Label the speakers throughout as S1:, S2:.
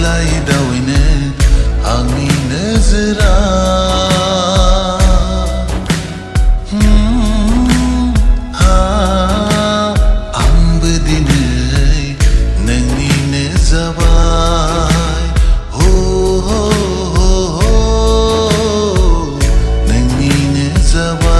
S1: रायज्लायदावैनो आंनि नोजोरा आंबो दिनै नोंनिनो जाबाय नोंनिनो जाबाय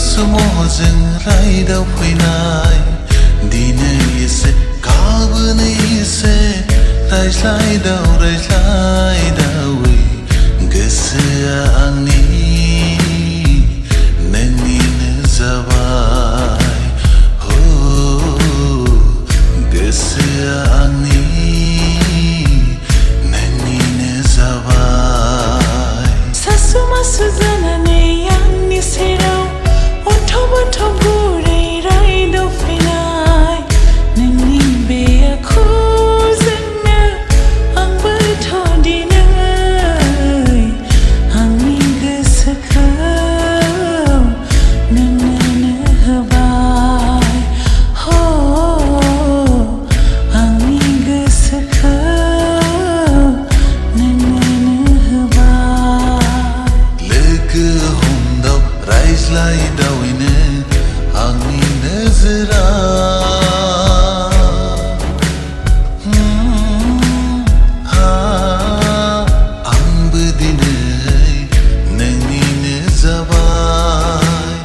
S1: समावजों रायदाव फैनाय दिनै एसे गाबोन एसे रायज्लायदावै गोसोआ आंनि नोंनिनो जाबाय गोसोआ आंनि नोंनिनो जाबाय
S2: सासु मासु जानानै आंनि सेराव अन्थाव गुरै रायदाव फैनाय नोंनि बे आखुजोंनो आंबोथ' दिनै आंनि गोसोखौ नोंनो होबाय आंनि गोसोखौ नोंनो होबाय
S1: लोगो हमदाव रायज्लायदावैनो आंनि नोजोरा आंबो दिनै नोंनिनो जाबाय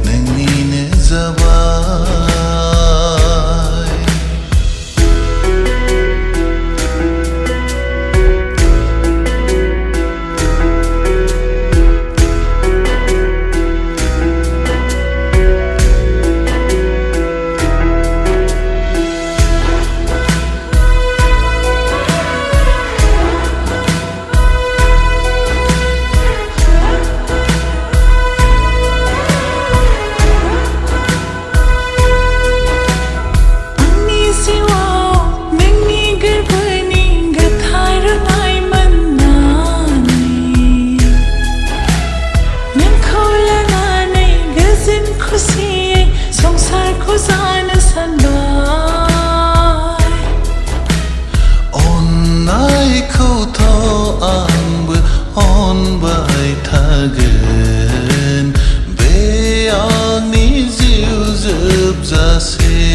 S1: नोंनिनो जाबाय अनबाय थागोन बे आंनि जिउ जोबजासिम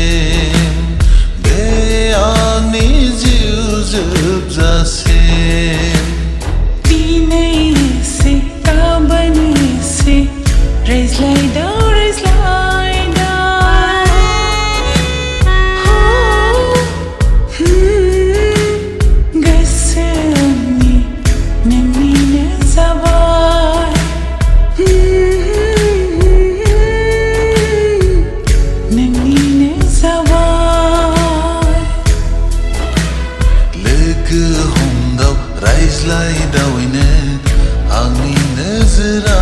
S1: बे आंनि जिउ जोबजासिम
S2: दिनै एसे गाबोन एसे रायज्लायदाव
S1: रायज्लायदावैनो आंनि नोजोरा